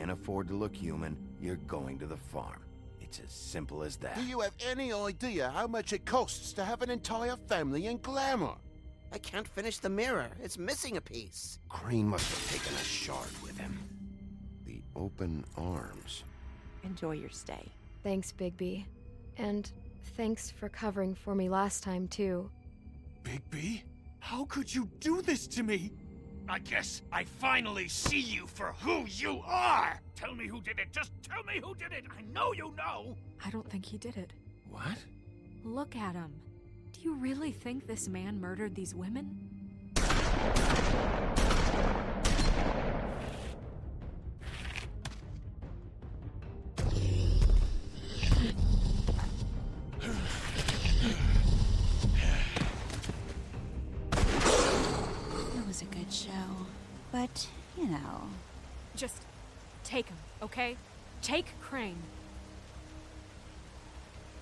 can't afford to look human, you're going to the farm. It's as simple as that. Do you have any idea how much it costs to have an entire family in glamour? I can't finish the mirror. It's missing a piece. Crane must have taken a shard with him. The open arms. Enjoy your stay. Thanks, Bigby. And thanks for covering for me last time, too. Bigby? How could you do this to me? I guess I finally see you for who you are! Tell me who did it! Just tell me who did it! I know you know! I don't think he did it. What? Look at him. Do you really think this man murdered these women? It was a good show. But, you know... Just take him, okay? Take Crane.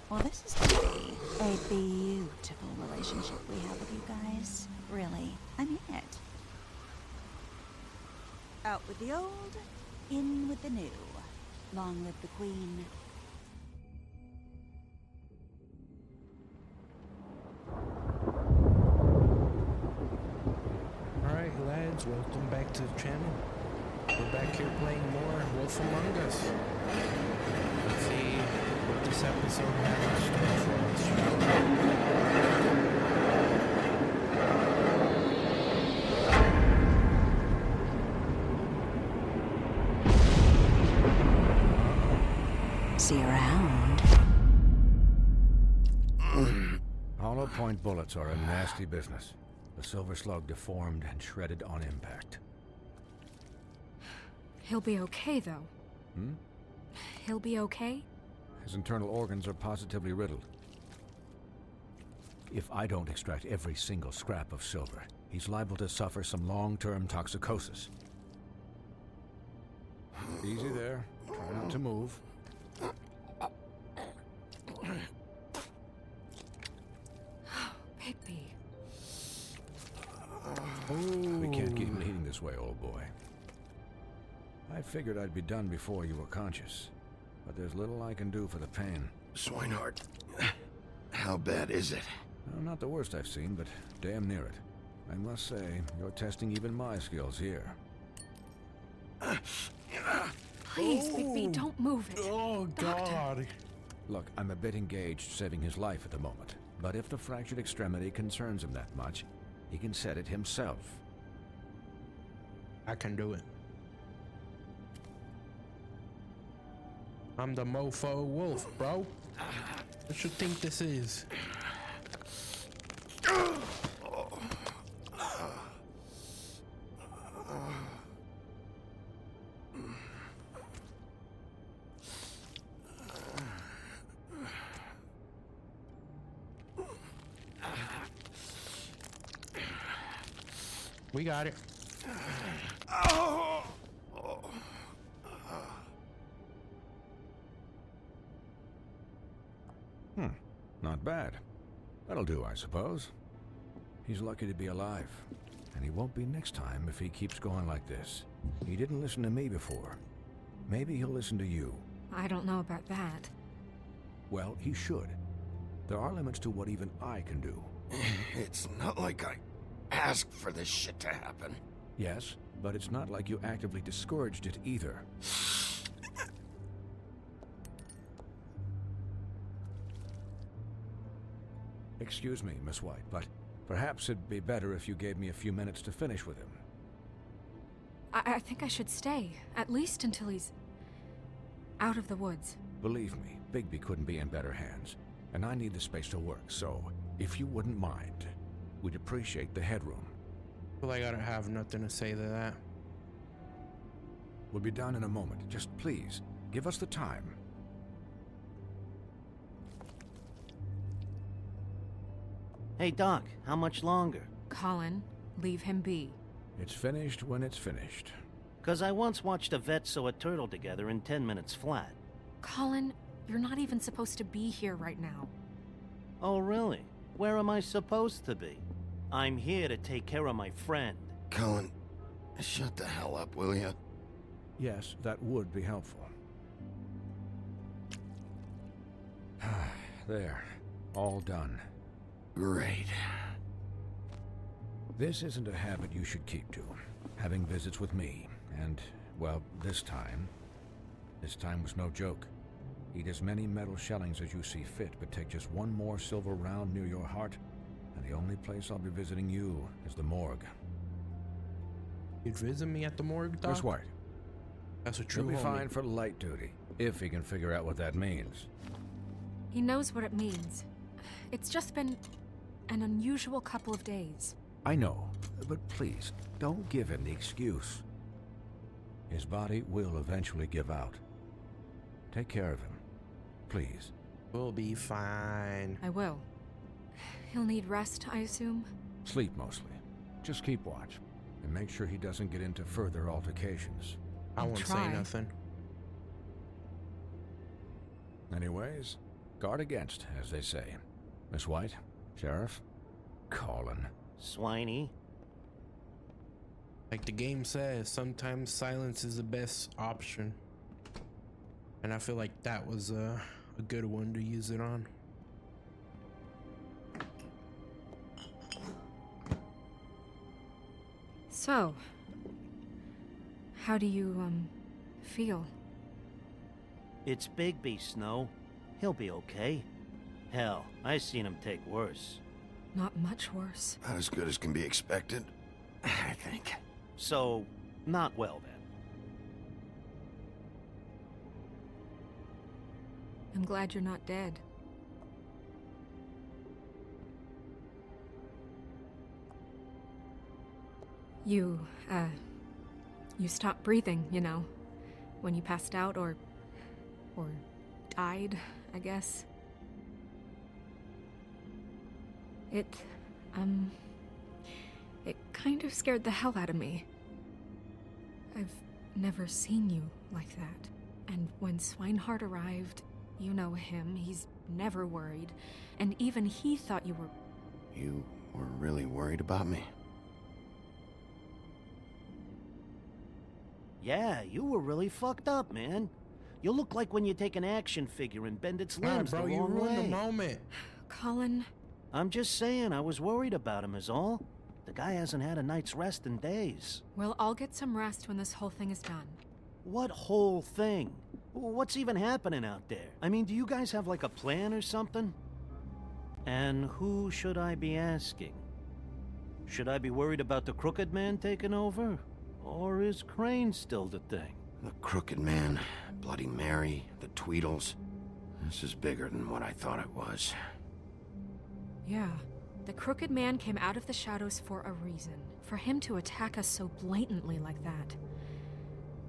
Well, this is gonna be a beautiful relationship we have with you guys. Really, I mean it. Out with the old, in with the new. Long live the Queen. Alright lads, welcome back to the channel. We're back here playing more Wolf Among Us. Let's see what this episode has in store for us, shall we? See you around. Hollow point bullets are a nasty business. The silver slug deformed and shredded on impact. He'll be okay, though. He'll be okay? His internal organs are positively riddled. If I don't extract every single scrap of silver, he's liable to suffer some long-term toxicosis. Easy there. Try not to move. Bigby. We can't keep bleeding this way, old boy. I figured I'd be done before you were conscious, but there's little I can do for the pain. Swinehart, how bad is it? Well, not the worst I've seen, but damn near it. I must say, you're testing even my skills here. Please, Bigby, don't move it. Oh, God. Look, I'm a bit engaged saving his life at the moment, but if the fractured extremity concerns him that much, he can set it himself. I can do it. I'm the mofo wolf, bro. What you think this is? We got it. Not bad. That'll do, I suppose. He's lucky to be alive. And he won't be next time if he keeps going like this. He didn't listen to me before. Maybe he'll listen to you. I don't know about that. Well, he should. There are limits to what even I can do. It's not like I asked for this shit to happen. Yes, but it's not like you actively discouraged it either. Excuse me, Miss White, but perhaps it'd be better if you gave me a few minutes to finish with him. I think I should stay, at least until he's out of the woods. Believe me, Bigby couldn't be in better hands, and I need the space to work, so if you wouldn't mind, we'd appreciate the headroom. Well, I gotta have nothing to say to that. We'll be done in a moment. Just please, give us the time. Hey, Doc, how much longer? Colin, leave him be. It's finished when it's finished. 'Cause I once watched a vet sew a turtle together in 10 minutes flat. Colin, you're not even supposed to be here right now. Oh, really? Where am I supposed to be? I'm here to take care of my friend. Colin, shut the hell up, will you? Yes, that would be helpful. There. All done. Great. This isn't a habit you should keep to. Having visits with me, and, well, this time was no joke. Eat as many metal shellings as you see fit, but take just one more silver round near your heart, and the only place I'll be visiting you is the morgue. You'd visit me at the morgue, Doc? Chris White. That's a true He'll be homie. fine for light duty, if he can figure out what that means. He knows what it means. It's just been an unusual couple of days. I know, but please, don't give him the excuse. His body will eventually give out. Take care of him, please. We'll be fine. I will. He'll need rest, I assume? Sleep mostly. Just keep watch, and make sure he doesn't get into further altercations. I I'll won't try. say nothing. Anyways, guard against, as they say. Miss White, Sheriff, Colin. Swiney. Like the game says, sometimes silence is the best option. And I feel like that was a good one to use it on. So, how do you, feel? It's Bigby, Snow. He'll be okay. Hell, I seen him take worse. Not much worse. Not as good as can be expected, I think. So, not well then. I'm glad you're not dead. You stopped breathing, you know, when you passed out or died, I guess. It kind of scared the hell out of me. I've never seen you like that. And when Swinehart arrived, you know him, he's never worried. And even he thought you were... You were really worried about me? Yeah, you were really fucked up, man. You look like when you take an action figure and bend its Nah, limbs bro, the you wrong ruined way. the moment. Colin, I'm just saying, I was worried about him is all. The guy hasn't had a night's rest in days. we'll all get some rest when this whole thing is done. What whole thing? What's even happening out there? I mean, do you guys have like a plan or something? And who should I be asking? Should I be worried about the Crooked Man taking over? Or is Crane still the thing? The Crooked Man, Bloody Mary, the Tweedles. This is bigger than what I thought it was. Yeah. The Crooked Man came out of the shadows for a reason. For him to attack us so blatantly like that.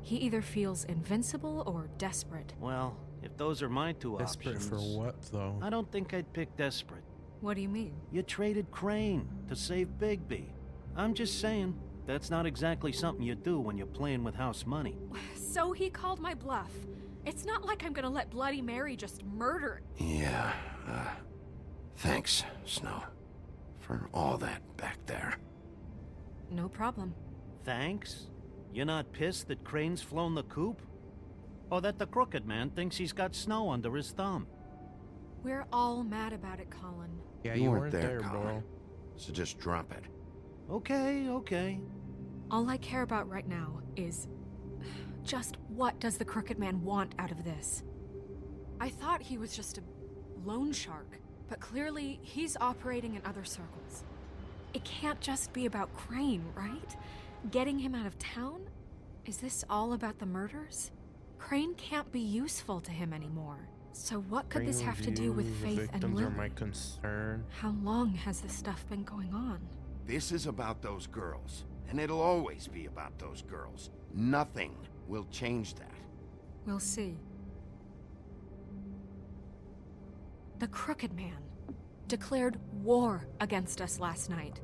He either feels invincible or desperate. Well, if those are my two Desperate options... for what, though? I don't think I'd pick desperate. What do you mean? You traded Crane to save Bigby. I'm just saying, that's not exactly something you do when you're playing with house money. So he called my bluff. It's not like I'm gonna let Bloody Mary just murder... Yeah, thanks, Snow. For all that back there. No problem. Thanks? You're not pissed that Crane's flown the coop? Or that the Crooked Man thinks he's got Snow under his thumb? We're all mad about it, Colin. Yeah, You you weren't weren't there, there, Colin. bro. So just drop it. Okay. All I care about right now is... just what does the Crooked Man want out of this? I thought he was just a loan shark, but clearly he's operating in other circles. It can't just be about Crane, right? Getting him out of town? Is this all about the murders? Crane can't be useful to him anymore. So what could this have to do with Faith and Victims are Lily? my concern. How long has this stuff been going on? This is about those girls, and it'll always be about those girls. Nothing will change that. We'll see. The Crooked Man declared war against us last night.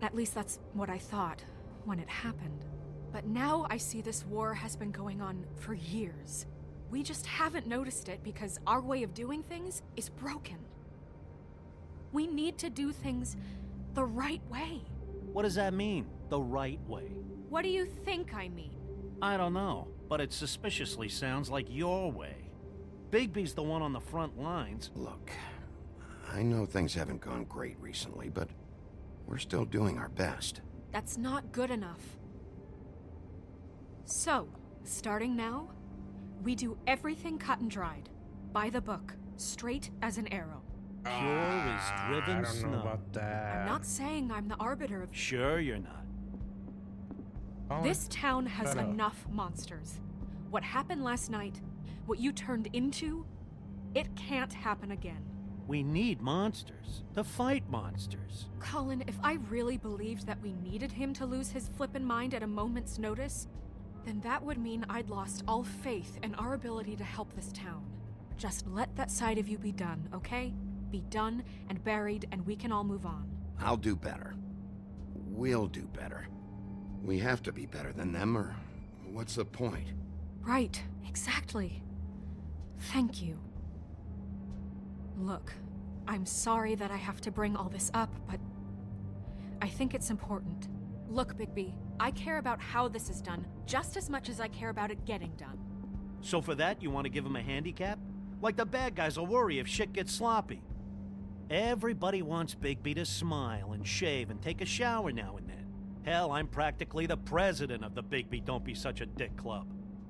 At least that's what I thought when it happened. But now I see this war has been going on for years. We just haven't noticed it because our way of doing things is broken. We need to do things the right way. What does that mean, the right way? What do you think I mean? I don't know, but it suspiciously sounds like your way. Bigby's the one on the front lines. Look, I know things haven't gone great recently, but we're still doing our best. That's not good enough. So, starting now, we do everything cut and dried. By the book. Straight as an arrow. Pure as driven I don't snow. know about that. I'm not saying I'm the arbiter of... Sure you're not. Colin, This town has shut up. enough monsters. What happened last night, what you turned into, it can't happen again. We need monsters to fight monsters. Colin, if I really believed that we needed him to lose his flippin' mind at a moment's notice, then that would mean I'd lost all faith in our ability to help this town. Just let that side of you be done, okay? Be done and buried, and we can all move on. I'll do better. We'll do better. We have to be better than them, or what's the point? Right, exactly. Thank you. Look, I'm sorry that I have to bring all this up, but I think it's important. Look, Bigby, I care about how this is done just as much as I care about it getting done. So for that, you want to give him a handicap? Like the bad guys will worry if shit gets sloppy. Everybody wants Bigby to smile and shave and take a shower now and then. Hell, I'm practically the president of the Bigby Don't Be Such a Dick Club.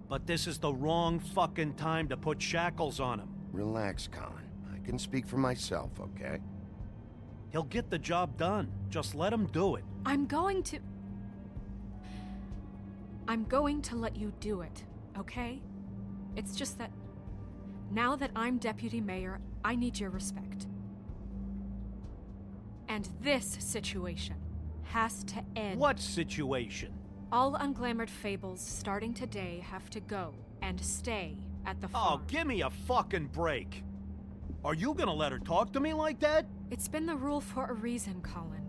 But this is the wrong fucking time to put shackles on him. Relax, Colin. I can speak for myself, okay? He'll get the job done. Just let him do it. I'm going to let you do it, okay? It's just that now that I'm deputy mayor, I need your respect. And this situation has to end. What situation? All unglamored fables starting today have to go and stay at the farm. Oh, give me a fucking break. Are you gonna let her talk to me like that? It's been the rule for a reason, Colin.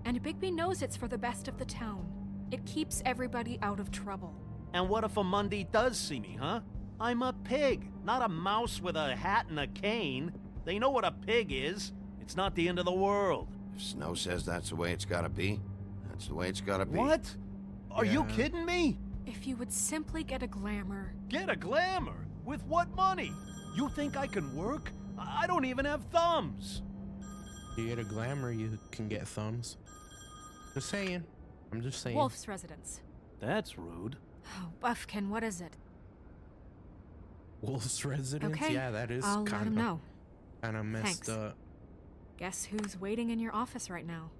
And Bigby knows it's for the best of the town. It keeps everybody out of trouble. And what if a Mundy does see me, huh? I'm a pig, not a mouse with a hat and a cane. They know what a pig is. It's not the end of the world. If Snow says that's the way it's gotta be, that's the way it's gotta be. What? Are you Yeah. kidding me? If you would simply get a glamour. Get a glamour? With what money? You think I can work? I don't even have thumbs. You get a glamour, you can get thumbs. Just saying. I'm just saying. Wolf's residence. That's rude. Oh, Buffkin, what is it? Wolf's residence? Okay, Yeah, that is I'll let kind him know. of messed Thanks. up. Guess who's waiting in your office right now?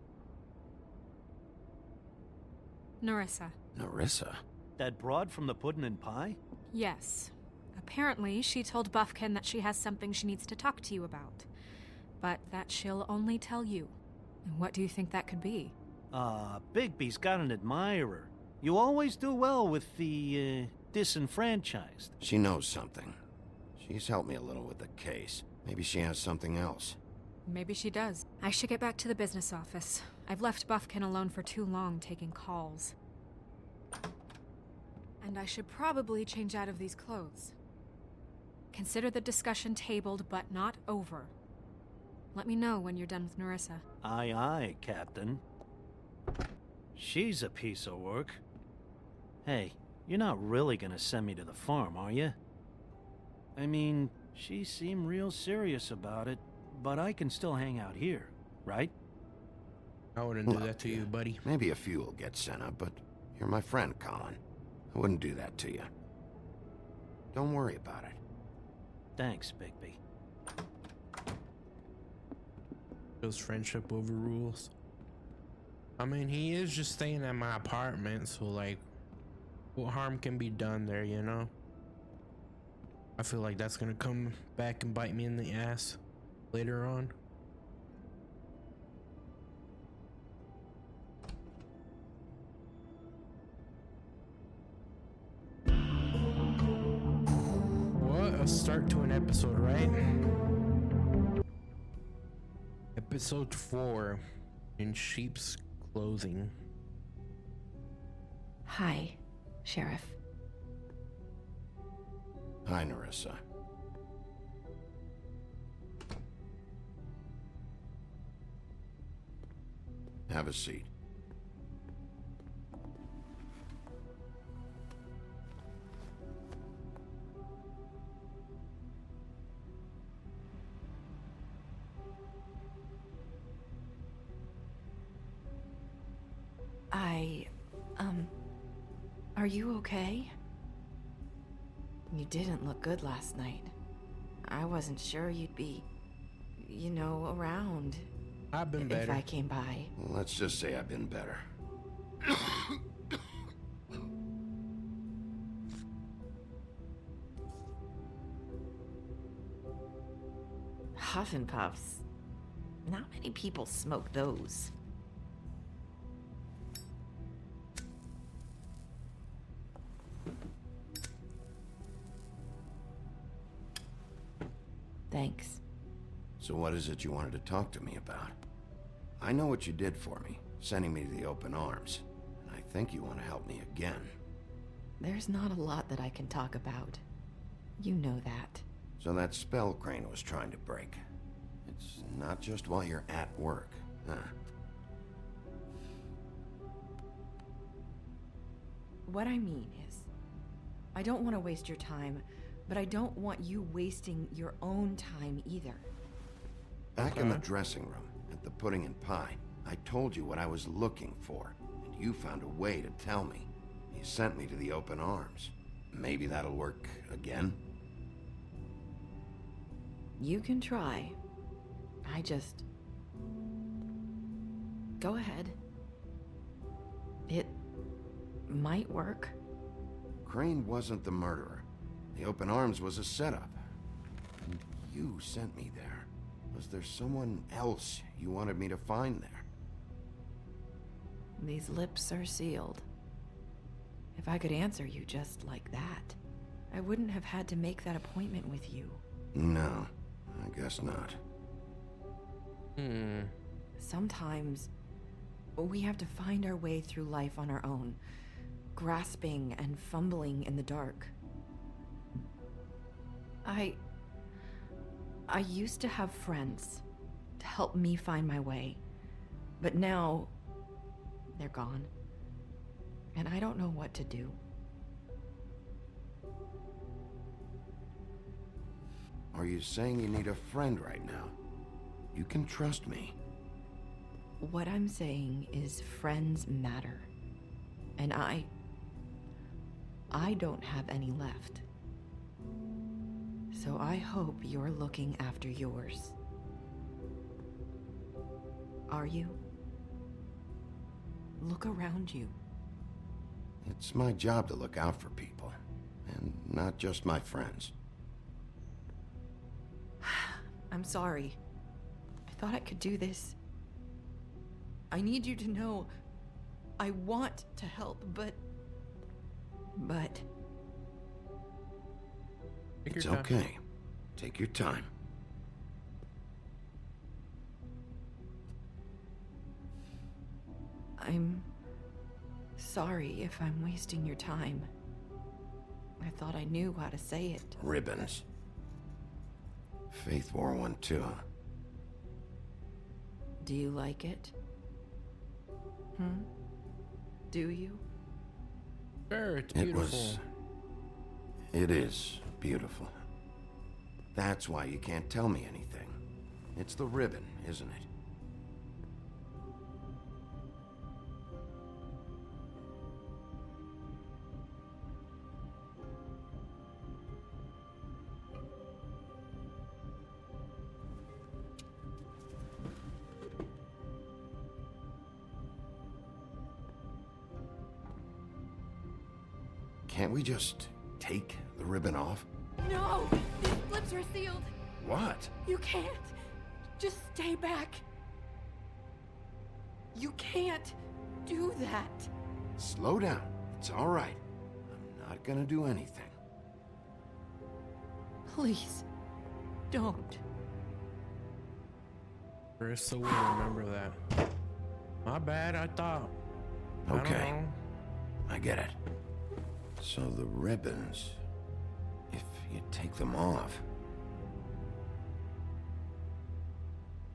Narissa. Narissa? That broad from the puddin' and pie? Yes. Apparently, she told Buffkin that she has something she needs to talk to you about. But that she'll only tell you. And what do you think that could be? Bigby's got an admirer. You always do well with the, disenfranchised. She knows something. She's helped me a little with the case. Maybe she has something else. Maybe she does. I should get back to the business office. I've left Buffkin alone for too long taking calls. And I should probably change out of these clothes. Consider the discussion tabled, but not over. Let me know when you're done with Narissa. Aye, aye, Captain. She's a piece of work. Hey, you're not really gonna send me to the farm, are you? I mean, she seemed real serious about it, but I can still hang out here, right? I wouldn't do Look, that to you, buddy. Maybe a few will get sent up, but you're my friend, Colin. I wouldn't do that to you. Don't worry about it. Thanks, Bigby. Those friendship over rules. I mean, he is just staying at my apartment, so like, what harm can be done there, you know? I feel like that's gonna come back and bite me in the ass later on. What a start to an episode, right? Episode 4, in sheep's clothing. Hi, Sheriff. Hi, Narissa. Have a seat. Are you okay? You didn't look good last night. I wasn't sure you'd be, you know, around. I've been if better. I came by. Let's just say I've been better. Huff and puffs. Not many people smoke those. Thanks. So what is it you wanted to talk to me about? I know what you did for me, sending me to the open arms. And I think you want to help me again. There's not a lot that I can talk about. You know that. So that spell Crane was trying to break. It's not just while you're at work, huh? What I mean is, I don't want to waste your time, but I don't want you wasting your own time either. Back in the dressing room, at the pudding and pie, I told you what I was looking for, and you found a way to tell me. You sent me to the open arms. Maybe that'll work again? You can try. I just... Go ahead. It might work. Crane wasn't the murderer. The open arms was a setup. And you sent me there. Was there someone else you wanted me to find there? These lips are sealed. If I could answer you just like that, I wouldn't have had to make that appointment with you. No, I guess not. Sometimes we have to find our way through life on our own, grasping and fumbling in the dark. I used to have friends to help me find my way, but now they're gone, and I don't know what to do. Are you saying you need a friend right now? You can trust me. What I'm saying is friends matter, and I don't have any left. So I hope you're looking after yours. Are you? Look around you. It's my job to look out for people, and not just my friends. I'm sorry. I thought I could do this. I need you to know I want to help, but... Take It's your time. okay. Take your time. I'm sorry if I'm wasting your time. I thought I knew how to say it. Ribbons. Faith wore one too. Do you like it? Do you? Sure, it's beautiful. It is beautiful. That's why you can't tell me anything. It's the ribbon, isn't it? Can't we just take the ribbon off? No! These lips are sealed! What? You can't! Just stay back! You can't do that! Slow down. It's all right. I'm not gonna do anything. Please, don't. Marissa will remember that. My bad, I thought. I don't Okay. know. I get it. So the ribbons, if you take them off,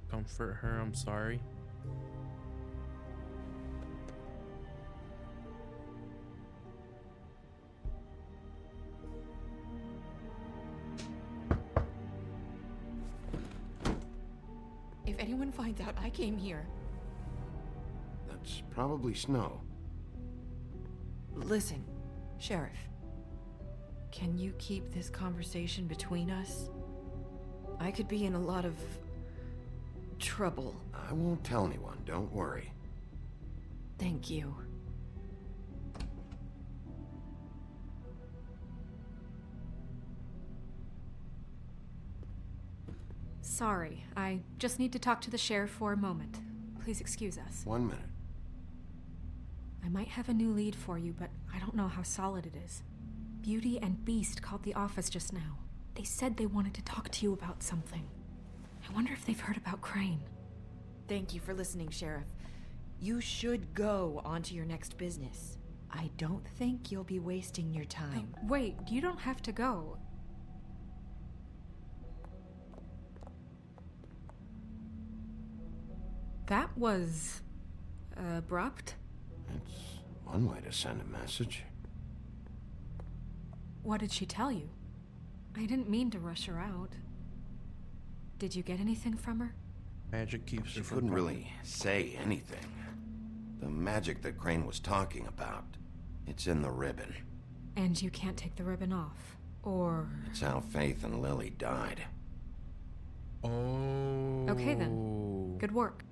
Comfort her, I'm sorry. If anyone finds out I came here, that's probably Snow. listen, Sheriff, can you keep this conversation between us? I could be in a lot of trouble. I won't tell anyone, don't worry. Thank you. Sorry, I just need to talk to the sheriff for a moment. Please excuse us. 1 minute. I might have a new lead for you, but I don't know how solid it is. Beauty and Beast called the office just now. They said they wanted to talk to you about something. I wonder if they've heard about Crane. Thank you for listening, Sheriff. You should go on to your next business. I don't think you'll be wasting your time. Wait, you don't have to go. That was abrupt. It's one way to send a message. What did she tell you? I didn't mean to rush her out. Did you get anything from her? Magic keeps her She from couldn't coming. really say anything. The magic that Crane was talking about, it's in the ribbon. And you can't take the ribbon off, or... It's how Faith and Lily died. Oh. Okay then. Good work.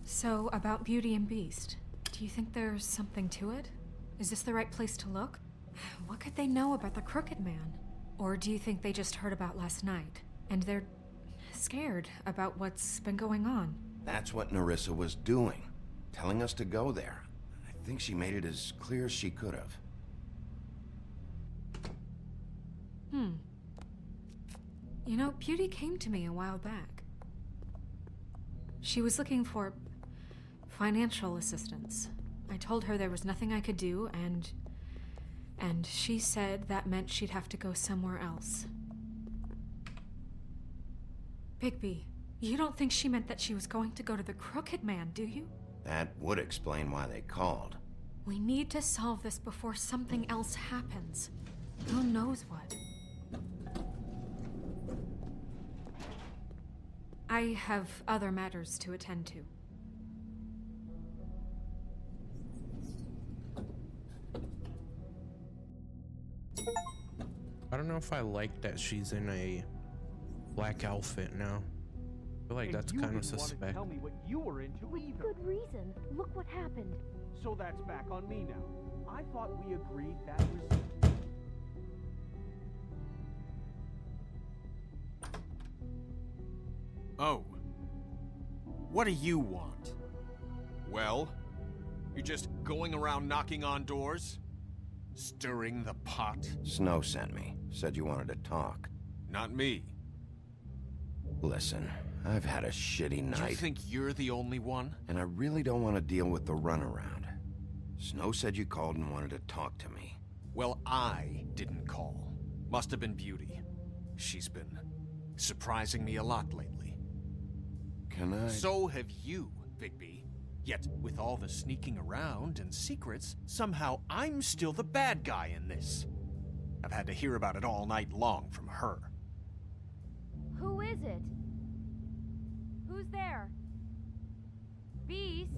So, about Beauty and Beast, do you think there's something to it? Is this the right place to look? What could they know about the Crooked Man? Or do you think they just heard about last night, and they're scared about what's been going on? That's what Nerissa was doing, telling us to go there. I think she made it as clear as she could have. You know, Beauty came to me a while back. She was looking for financial assistance. I told her there was nothing I could do, and she said that meant she'd have to go somewhere else. Bigby, you don't think she meant that she was going to go to the Crooked Man, do you? That would explain why they called. We need to solve this before something else happens. Who knows what? I have other matters to attend to. I don't know if I like that she's in a black outfit now. I feel like that's kind of suspect. Tell me what you were into either. Good reason. Look what happened. So that's back on me now. I thought we agreed that was... Oh. What do you want? Well, you're just going around knocking on doors? Stirring the pot? Snow sent me. Said you wanted to talk. Not me. Listen, I've had a shitty night. You think you're the only one? And I really don't want to deal with the runaround. Snow said you called and wanted to talk to me. Well, I didn't call. Must have been Beauty. She's been surprising me a lot lately. Can I... So have you, Bigby. Yet, with all the sneaking around and secrets, somehow I'm still the bad guy in this. I've had to hear about it all night long from her. Who is it? Who's there? Beast?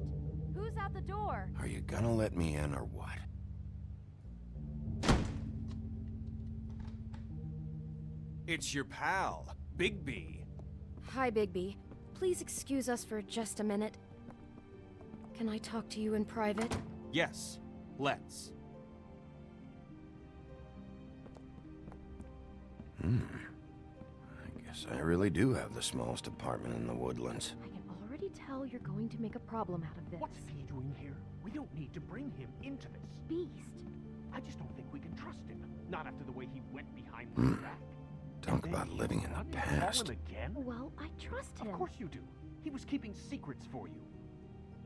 Who's at the door? Are you gonna let me in or what? It's your pal, Bigby. Hi, Bigby. Please excuse us for just a minute. Can I talk to you in private? Yes, let's. I guess I really do have the smallest apartment in the woodlands. I can already tell you're going to make a problem out of this. What's he doing here? We don't need to bring him into this. Beast? I just don't think we can trust him. Not after the way he went behind my back. Talk about living in the past. Call him again? Well, I trust him. Of course you do. He was keeping secrets for you.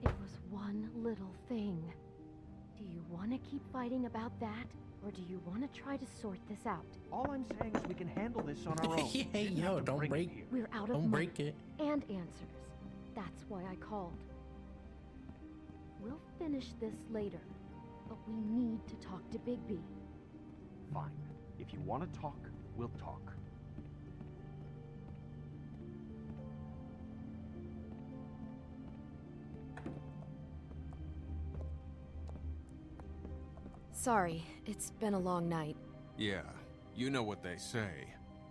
It was one little thing. Do you want to keep fighting about that? Or do you want to try to sort this out? All I'm saying is we can handle this on our own. Hey, yo, don't break it. We're out of Don't money break it. and answers. That's why I called. We'll finish this later, but we need to talk to Bigby. Fine. If you want to talk, we'll talk. Sorry, it's been a long night. Yeah, you know what they say.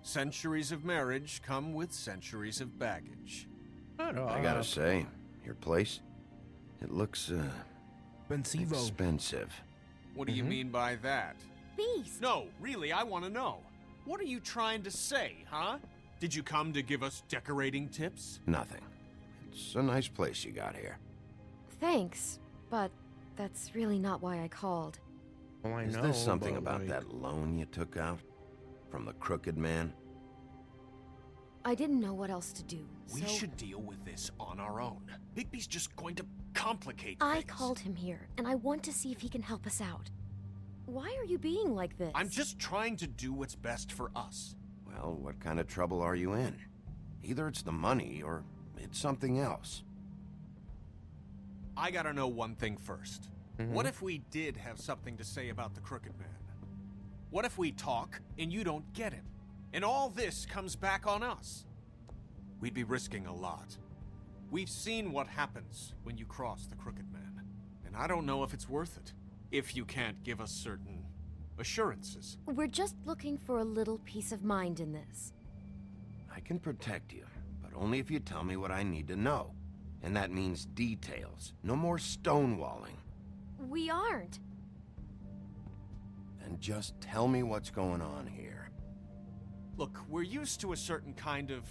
Centuries of marriage come with centuries of baggage. I gotta say, your place, it looks, expensive. What do you mean by that? Beast! No, really, I want to know. What are you trying to say, huh? Did you come to give us decorating tips? Nothing. It's a nice place you got here. Thanks, but that's really not why I called. Well, I Is know, there something but, about like, that loan you took out? From the Crooked Man? I didn't know what else to do, We so should deal with this on our own. Bigby's just going to complicate I things. called him here, and I want to see if he can help us out. Why are you being like this? I'm just trying to do what's best for us. Well, what kind of trouble are you in? Either it's the money, or it's something else. I gotta know one thing first. What if we did have something to say about the Crooked Man? What if we talk, and you don't get him? And all this comes back on us? We'd be risking a lot. We've seen what happens when you cross the Crooked Man. And I don't know if it's worth it. If you can't give us certain assurances. We're just looking for a little peace of mind in this. I can protect you, but only if you tell me what I need to know. And that means details. No more stonewalling. We aren't. Then just tell me what's going on here. Look, we're used to a certain kind of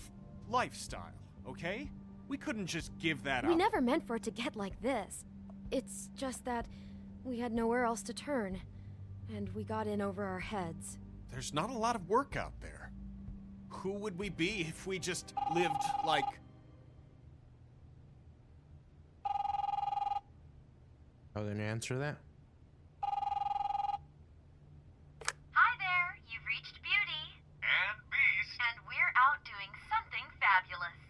lifestyle, okay? We couldn't just give that up. We never meant for it to get like this. It's just that we had nowhere else to turn, and we got in over our heads. There's not a lot of work out there. Who would we be if we just lived like... Oh, then answer that. Hi there, you've reached Beauty. And Beast. And we're out doing something fabulous.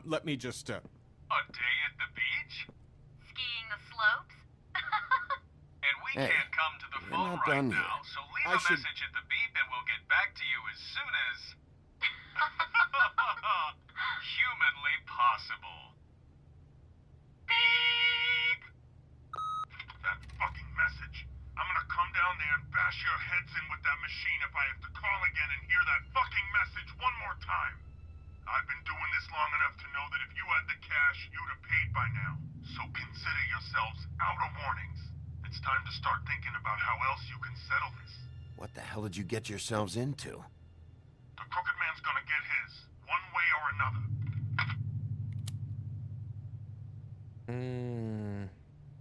let me just, A day at the beach? Skiing the slopes? And we Hey, can't come to the you're phone not right done now, yet. so leave I a should- message at the beep and we'll get back to you as soon as... humanly possible. Beep! That fucking message. I'm gonna come down there and bash your heads in with that machine if I have to call again and hear that fucking message one more time. I've been doing this long enough to know that if you had the cash, you'd have paid by now. So consider yourselves out of warnings. It's time to start thinking about how else you can settle this. What the hell did you get yourselves into? The Crooked Man's gonna get his, one way or another.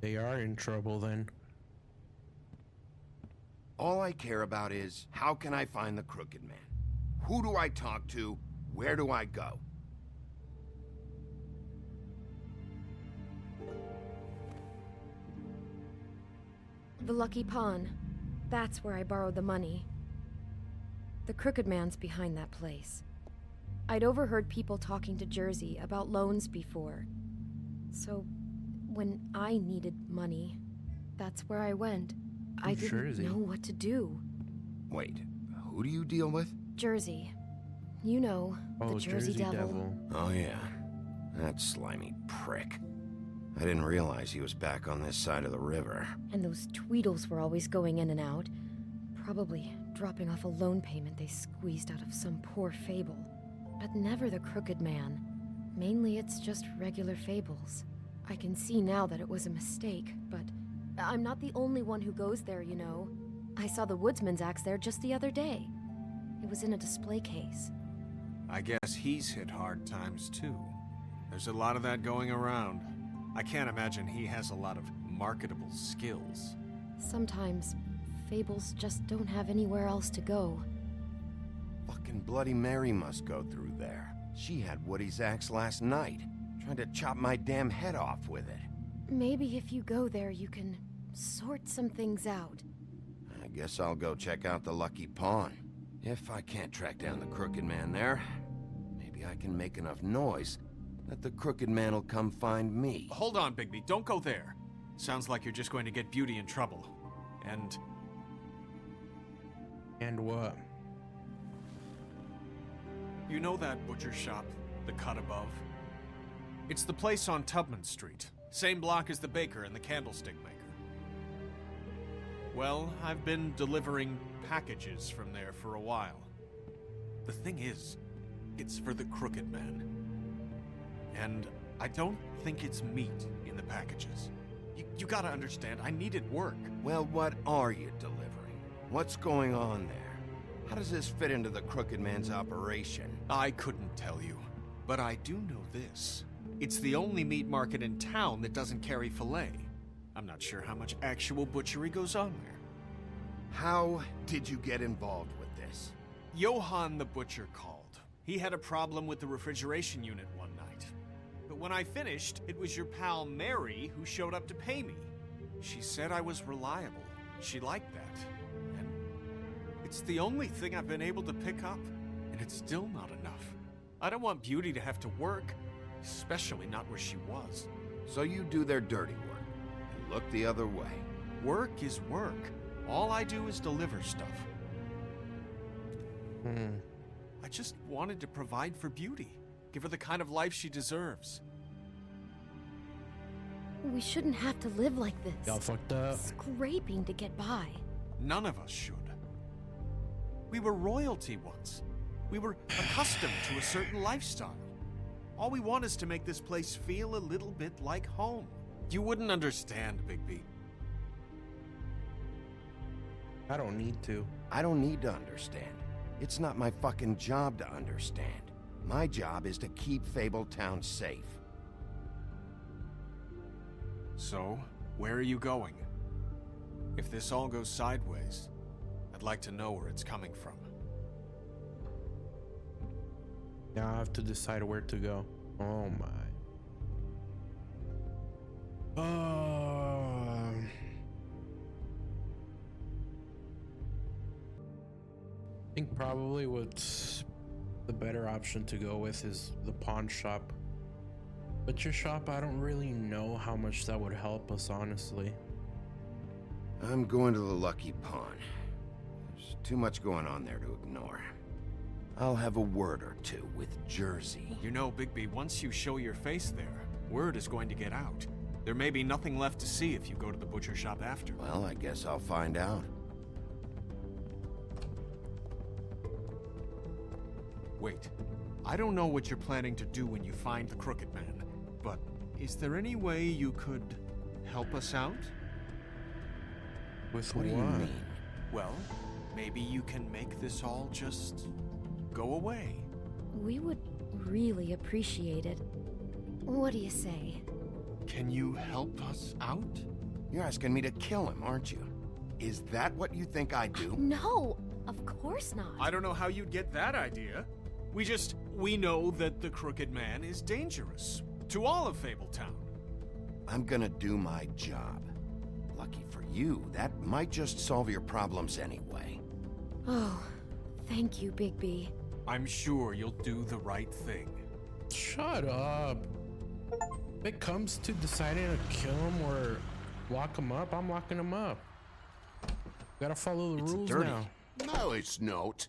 They are in trouble then. All I care about is, how can I find the Crooked Man? Who do I talk to? Where do I go? The Lucky Pawn. That's where I borrowed the money. The Crooked Man's behind that place. I'd overheard people talking to Jersey about loans before. So, when I needed money, that's where I went. I didn't Jersey? know what to do. Wait, who do you deal with? Jersey. You know, Oh, the Jersey Devil. Oh yeah, that slimy prick. I didn't realize he was back on this side of the river. And those Tweedles were always going in and out. Probably dropping off a loan payment they squeezed out of some poor Fable. But never the Crooked Man. Mainly it's just regular Fables. I can see now that it was a mistake, but I'm not the only one who goes there, you know. I saw the Woodsman's axe there just the other day. It was in a display case. I guess he's hit hard times too. There's a lot of that going around. I can't imagine he has a lot of marketable skills. Sometimes, Fables just don't have anywhere else to go. Fucking Bloody Mary must go through there. She had Woody's axe last night, trying to chop my damn head off with it. Maybe if you go there, you can sort some things out. I guess I'll go check out the Lucky Pawn. If I can't track down the Crooked Man there, maybe I can make enough noise that the Crooked Man will come find me. Hold on, Bigby, don't go there. Sounds like you're just going to get Beauty in trouble. And what? You know that butcher shop, the cut above? It's the place on Tubman Street. Same block as the baker and the candlestick maker. Well, I've been delivering packages from there for a while. The thing is, it's for the Crooked Man. And I don't think it's meat in the packages. You gotta understand, I needed work. Well, what are you delivering? What's going on there? How does this fit into the Crooked Man's operation? I couldn't tell you, but I do know this. It's the only meat market in town that doesn't carry filet. I'm not sure how much actual butchery goes on there. How did you get involved with this? Johann the butcher called. He had a problem with the refrigeration unit one night. But when I finished, it was your pal Mary who showed up to pay me. She said I was reliable. She liked that. And it's the only thing I've been able to pick up, and it's still not enough. I don't want Beauty to have to work, especially not where she was. So you do their dirty work, and look the other way. Work is work. All I do is deliver stuff. I just wanted to provide for Beauty. Give her the kind of life she deserves. We shouldn't have to live like this. Y'all fucked up. Scraping to get by. None of us should. We were royalty once. We were accustomed to a certain lifestyle. All we want is to make this place feel a little bit like home. You wouldn't understand, Bigby. I don't need to. I don't need to understand. It's not my fucking job to understand. My job is to keep Fabletown safe. So, where are you going? If this all goes sideways, I'd like to know where it's coming from. Now I have to decide where to go. Oh my. I think probably what's the better option to go with is the pawn shop. Butcher shop, I don't really know how much that would help us, honestly. I'm going to the Lucky Pawn. There's too much going on there to ignore. I'll have a word or two with Jersey. You know, Bigby, once you show your face there, word is going to get out. There may be nothing left to see if you go to the butcher shop after. Well, I guess I'll find out. Wait, I don't know what you're planning to do when you find the Crooked Man, but is there any way you could help us out? With What do you mean? Well, maybe you can make this all just go away. We would really appreciate it. What do you say? Can you help us out? You're asking me to kill him, aren't you? Is that what you think I do? No, of course not. I don't know how you'd get that idea. We know that the Crooked Man is dangerous to all of Fabletown. I'm gonna do my job. Lucky for you, that might just solve your problems anyway. Oh, thank you, Bigby. I'm sure you'll do the right thing. Shut up. If it comes to deciding to kill him or lock him up, I'm locking him up. Gotta follow the rules dirty. now. No, it's not.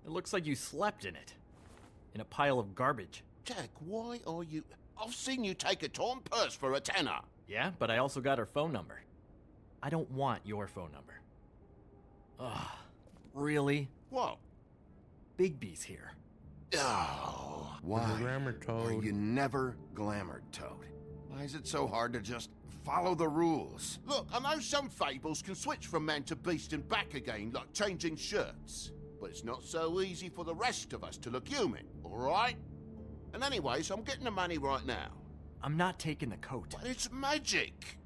It looks like you slept in it. In a pile of garbage. Jack, why are you... I've seen you take a torn purse for a tenner. Yeah, but I also got her phone number. I don't want your phone number. Ugh. Really? What? Bigby's here. Oh. Why The Glamour Toad. are you never glamored, Toad? Why is it so hard to just follow the rules? Look, I know some fables can switch from man to beast and back again, like changing shirts. But it's not so easy for the rest of us to look human, alright? And anyways, I'm getting the money right now. I'm not taking the coat. But it's magic.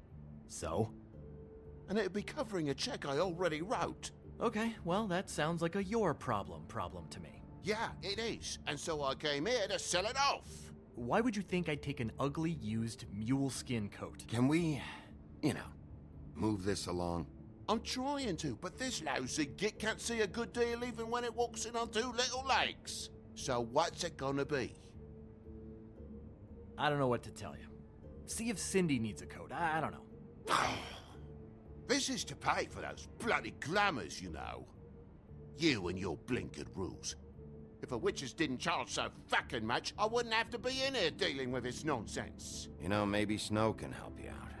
So? And it'd be covering a check I already wrote. Okay, well, that sounds like a your problem to me. Yeah, it is. And so I came here to sell it off. Why would you think I'd take an ugly, used mule skin coat? Can we, move this along? I'm trying to, but this lousy git can't see a good deal even when it walks in on two little legs. So what's it gonna be? I don't know what to tell you. See if Cindy needs a coat. I don't know. This is to pay for those bloody glamours, you know. You and your blinkered rules. If the witches didn't charge so fucking much, I wouldn't have to be in here dealing with this nonsense. Maybe Snow can help you out.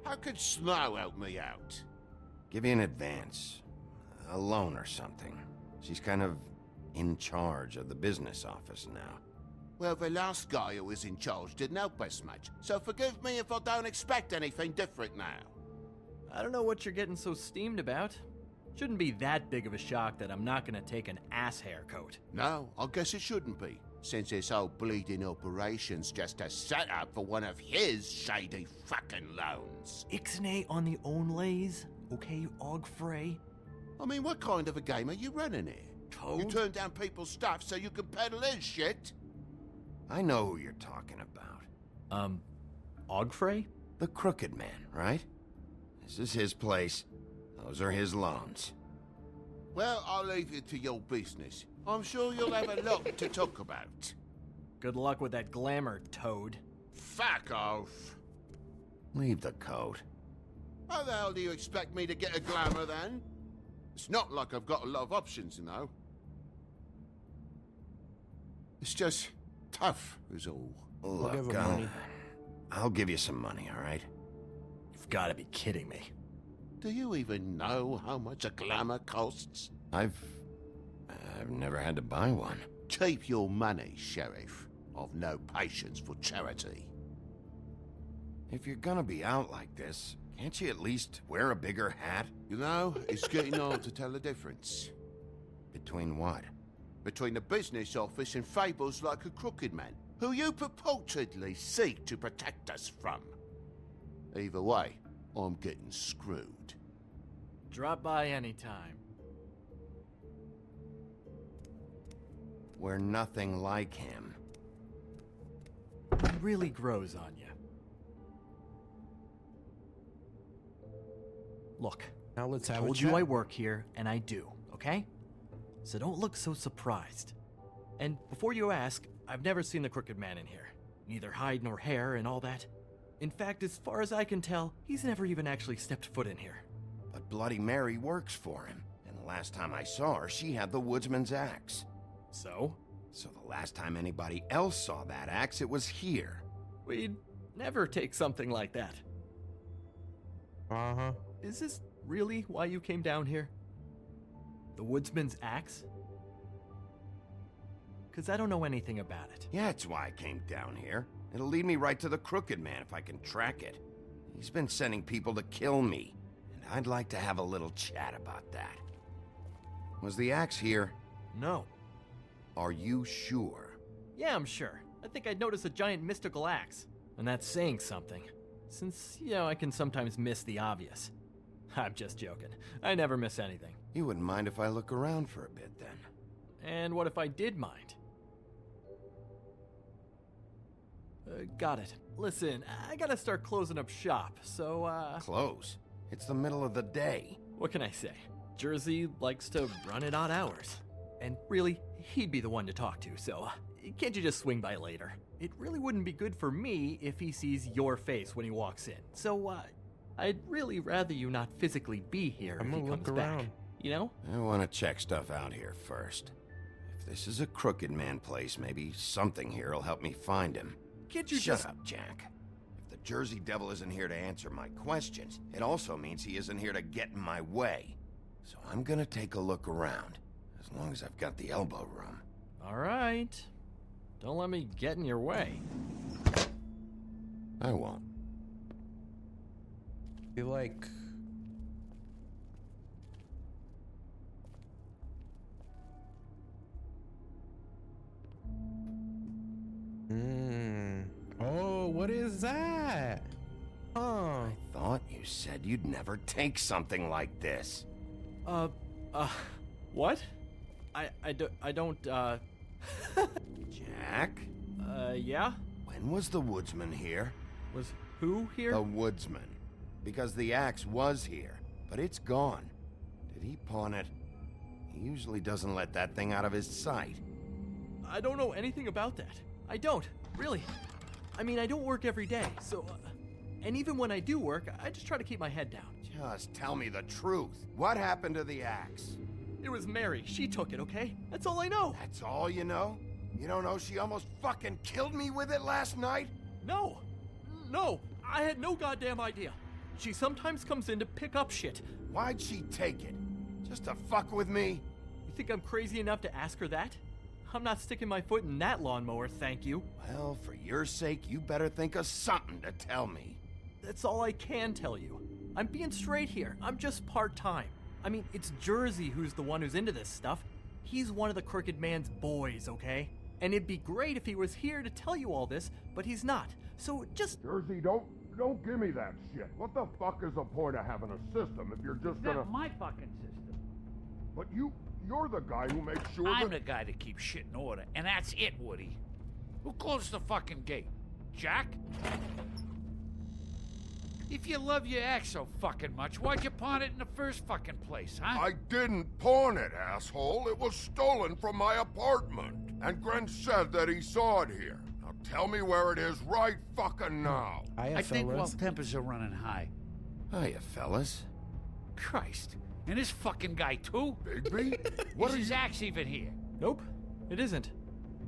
How could Snow help me out? Give you an advance. A loan or something. She's kind of in charge of the business office now. Well, the last guy who was in charge didn't help us much, so forgive me if I don't expect anything different now. I don't know what you're getting so steamed about. Shouldn't be that big of a shock that I'm not gonna take an ass hair coat. No, I guess it shouldn't be, since this whole bleeding operation's just a setup for one of his shady fucking loans. Ixnay on the onlays, okay, Og Frey? I mean, what kind of a game are you running here? Toad? You turn down people's stuff so you can peddle his shit? I know who you're talking about. Og Frey? The Crooked Man, right? This is his place. Those are his loans. Well, I'll leave it to your business. I'm sure you'll have a lot to talk about. Good luck with that glamour, Toad. Fuck off. Leave the coat. How the hell do you expect me to get a glamour then? It's not like I've got a lot of options, you know. It's just tough, is all. Look, give him money. I'll give you some money, all right? You've gotta be kidding me. Do you even know how much a glamour costs? I've never had to buy one. Keep your money, Sheriff. I've no patience for charity. If you're gonna be out like this, can't you at least wear a bigger hat? You know, it's getting hard to tell the difference. Between what? Between the business office and fables like a crooked man, who you purportedly seek to protect us from. Either way, I'm getting screwed. Drop by anytime. We're nothing like him. It really grows on you. Look, Now let's I have a told chat. you I work here, and I do, okay? So don't look so surprised. And before you ask, I've never seen the Crooked Man in here. Neither hide nor hair and all that. In fact, as far as I can tell, he's never even actually stepped foot in here. But Bloody Mary works for him. And the last time I saw her, she had the woodsman's axe. So? So the last time anybody else saw that axe, it was here. We'd never take something like that. Uh-huh. Is this really why you came down here? The woodsman's axe? Because I don't know anything about it. Yeah, it's why I came down here. It'll lead me right to the Crooked Man if I can track it. He's been sending people to kill me, and I'd like to have a little chat about that. Was the axe here? No. Are you sure? Yeah, I'm sure. I think I'd notice a giant mystical axe. And that's saying something. Since, I can sometimes miss the obvious. I'm just joking. I never miss anything. You wouldn't mind if I look around for a bit, then? And what if I did mind? Got it. Listen, I gotta start closing up shop, so, Close? It's the middle of the day. What can I say? Jersey likes to run at odd hours. And really, he'd be the one to talk to, so can't you just swing by later? It really wouldn't be good for me if he sees your face when he walks in. So, I'd really rather you not physically be here I'm if he gonna comes look back. around. You know? I want to check stuff out here first. If this is a Crooked Man place, maybe something here will help me find him. Can't you Shut just... up, Jack. If the Jersey Devil isn't here to answer my questions, it also means he isn't here to get in my way. So I'm gonna take a look around, as long as I've got the elbow room. All right. Don't let me get in your way. I won't. Be like... Oh, what is that? Oh. I thought you said you'd never take something like this. What? I don't, Jack? Yeah? When was the woodsman here? Was who here? The woodsman. Because the axe was here, but it's gone. Did he pawn it? He usually doesn't let that thing out of his sight. I don't know anything about that. I don't, really. I mean, I don't work every day, so... and even when I do work, I just try to keep my head down. Just tell me the truth. What happened to the axe? It was Mary. She took it, okay? That's all I know. That's all you know? You don't know she almost fucking killed me with it last night? No! No! I had no goddamn idea. She sometimes comes in to pick up shit. Why'd she take it? Just to fuck with me? You think I'm crazy enough to ask her that? I'm not sticking my foot in that lawnmower, thank you. Well, for your sake, you better think of something to tell me. That's all I can tell you. I'm being straight here. I'm just part-time. I mean, it's Jersey who's the one who's into this stuff. He's one of the Crooked Man's boys, okay? And it'd be great if he was here to tell you all this, but he's not. So just... Jersey, don't give me that shit. What the fuck is the point of having a system if you're just gonna... That's my fucking system. But you're the guy who makes sure I'm the guy that keeps shit in order, and that's it, Woody. Who closed the fucking gate? Jack? If you love your ex so fucking much, why'd you pawn it in the first fucking place, huh? I didn't pawn it, asshole. It was stolen from my apartment. And Gren said that he saw it here. Now tell me where it is right fucking now. I think while tempers are running high. Hiya, fellas. Christ. And this fucking guy, too? Bigby? What Is are his you... axe even here? Nope, it isn't.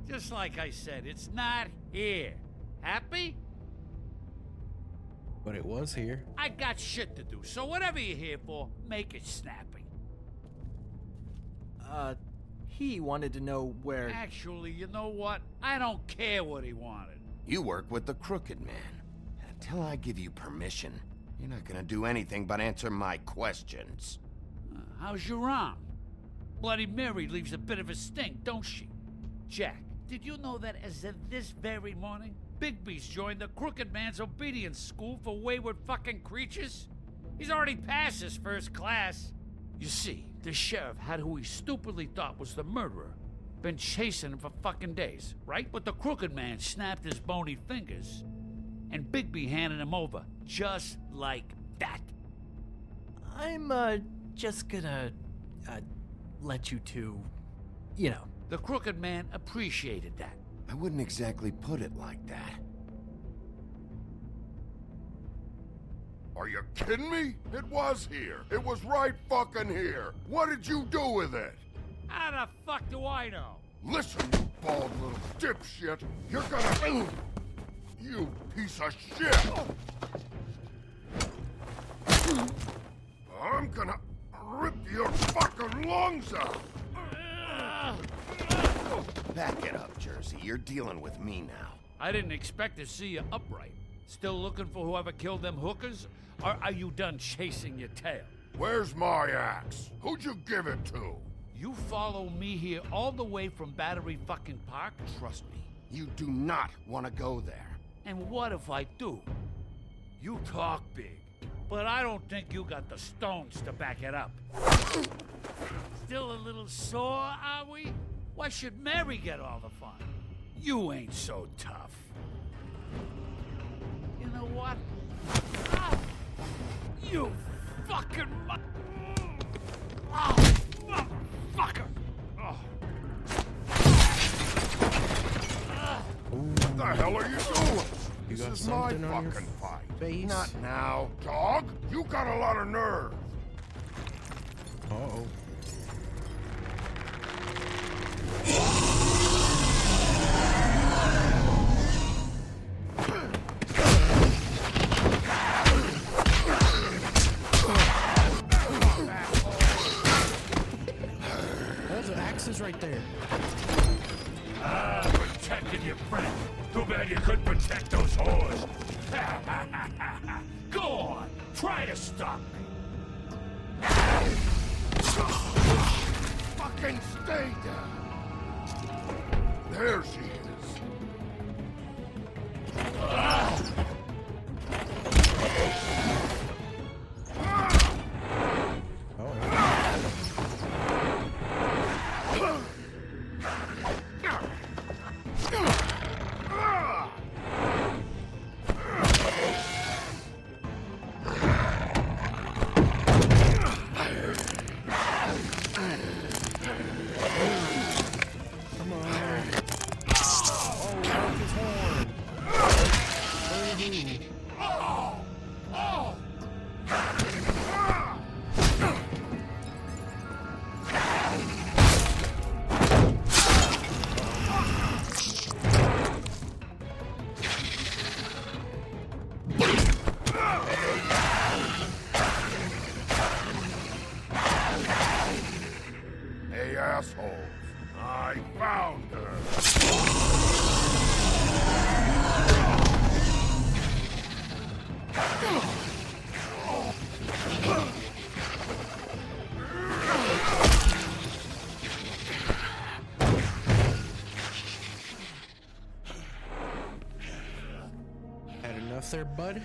Just like I said, it's not here. Happy? But it was here. I got shit to do, so whatever you're here for, make it snappy. He wanted to know where... Actually, you know what? I don't care what he wanted. You work with the Crooked Man. Until I give you permission, you're not gonna do anything but answer my questions. How's your arm? Bloody Mary leaves a bit of a stink, don't she? Jack, did you know that as of this very morning, Bigby's joined the Crooked Man's obedience school for wayward fucking creatures? He's already passed his first class. You see, the sheriff had who he stupidly thought was the murderer. Been chasing him for fucking days, right? But the Crooked Man snapped his bony fingers, and Bigby handed him over, just like that. I'm, just gonna, let you two, you know. The Crooked Man appreciated that. I wouldn't exactly put it like that. Are you kidding me? It was here. It was right fucking here. What did you do with it? How the fuck do I know? Listen, you bald little dipshit. You're gonna... You piece of shit! I'm gonna rip your fucking lungs out! Back it up, Jersey. You're dealing with me now. I didn't expect to see you upright. Still looking for whoever killed them hookers? Or are you done chasing your tail? Where's my axe? Who'd you give it to? You follow me here all the way from Battery fucking Park? Trust me, you do not want to go there. And what if I do? You talk big, but I don't think you got the stones to back it up. Still a little sore, are we? Why should Mary get all the fun? You ain't so tough. You know what? Ah! You fucking motherfucker! Oh. What the hell are you doing? You got This is my something on your fucking fight. face? Not now. Dog, you got a lot of nerve. Uh-oh. Those are axes right there. Protecting your friend. Too bad you couldn't protect those whores. Go on, try to stop me. Fucking stay down. There she is. silly assholes. I found her. Had enough there, bud?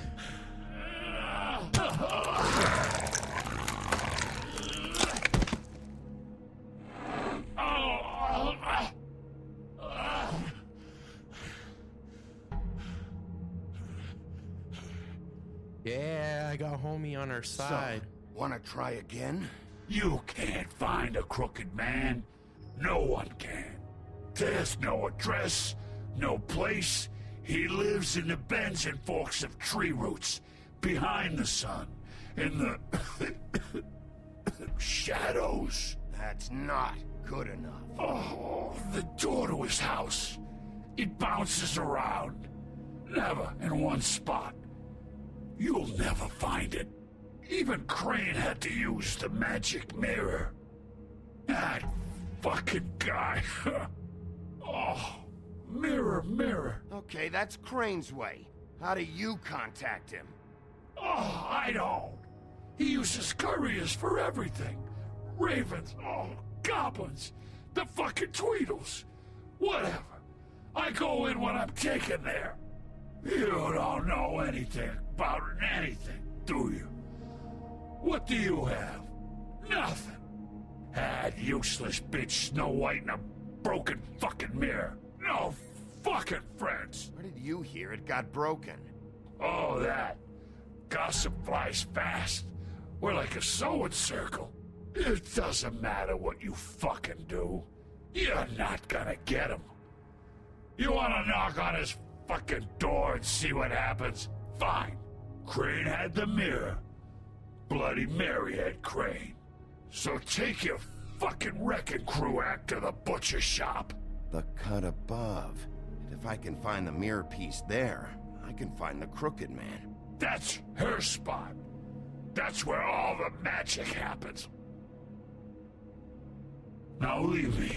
Yeah, I got homie on our side. Wanna try again? You can't find a crooked man. No one can. There's no address, no place. He lives in the bends and forks of tree roots, behind the sun, in the shadows. That's not good enough. Oh, the door to his house. It bounces around. Never in one spot. You'll never find it. Even Crane had to use the magic mirror. That fucking guy. Oh, mirror, mirror. Okay, that's Crane's way. How do you contact him? Oh, I don't. He uses couriers for everything. Ravens, goblins, the fucking Tweedles. Whatever. I go in when I'm taken there. You don't know anything about anything, do you? What do you have? Nothing. That useless bitch Snow White and a broken fucking mirror. No fucking friends. Where did you hear it got broken? Oh, that. Gossip flies fast. We're like a sewing circle. It doesn't matter what you fucking do. You're not gonna get him. You wanna knock on his fucking door and see what happens? Fine. Crane had the mirror. Bloody Mary had Crane. So take your fucking wrecking crew act to the butcher shop. The cut above. If I can find the mirror piece there, I can find the Crooked Man. That's her spot. That's where all the magic happens. Now leave me,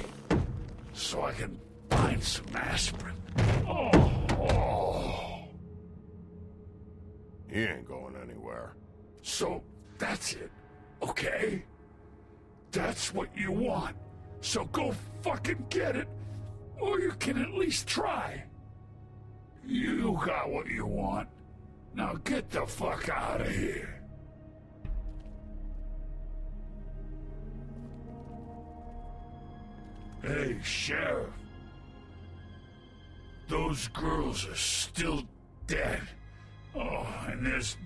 so I can find some aspirin. Oh. He ain't going anywhere. So that's it, okay? That's what you want. So go fucking get it, or you can at least try. You got what you want. Now get the fuck out of here. Hey, Sheriff. Those girls are still dead. Oh, and there's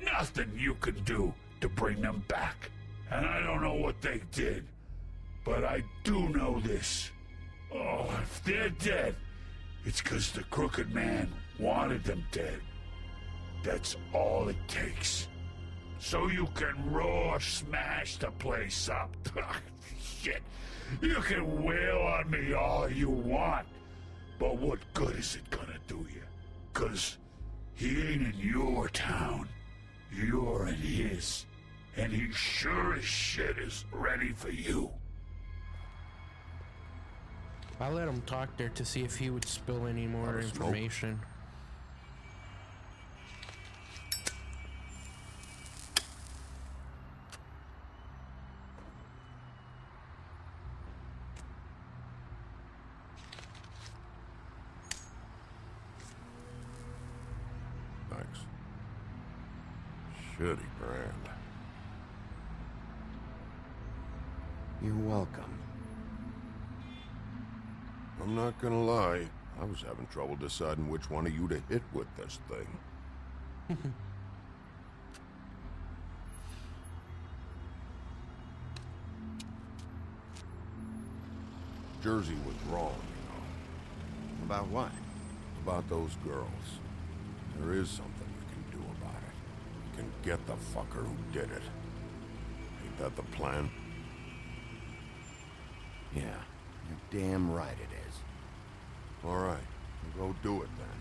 nothing you can do to bring them back. And I don't know what they did, but I do know this. Oh, if they're dead, it's 'cause the Crooked Man wanted them dead. That's all it takes. So you can roar smash the place up. Shit. You can wail on me all you want, but what good is it gonna do you? 'Cause he ain't in your town. You're in his. And he sure as shit is ready for you. I let him talk there to see if he would spill any more information. Thanks. Shitty brand. You're welcome. I'm not gonna lie, I was having trouble deciding which one of you to hit with this thing. Jersey was wrong, you know. About what? About those girls. There is something you can do about it. You can get the fucker who did it. Ain't that the plan? Yeah, you're damn right it is. All right, we'll go do it then.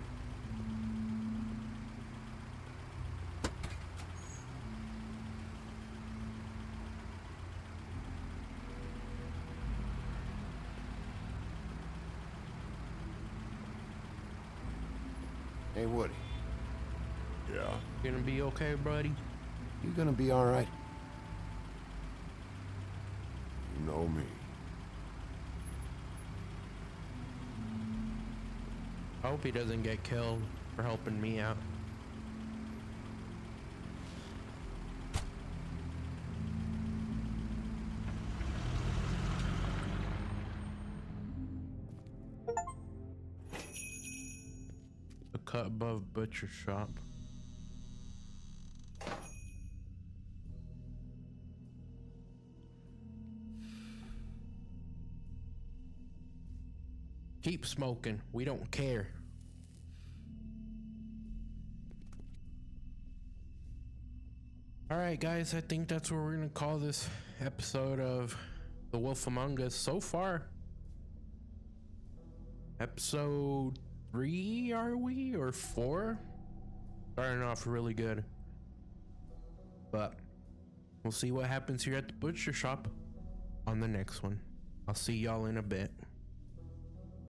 Hey, Woody. Yeah? Gonna be okay, buddy? You gonna be all right? You know me. I hope he doesn't get killed for helping me out. A cut above butcher shop. Keep smoking. We don't care. Alright guys, I think that's what we're gonna call this episode of The Wolf Among Us so far. Episode 3, are we? Or 4? Starting off really good. But we'll see what happens here at the butcher shop on the next one. I'll see y'all in a bit.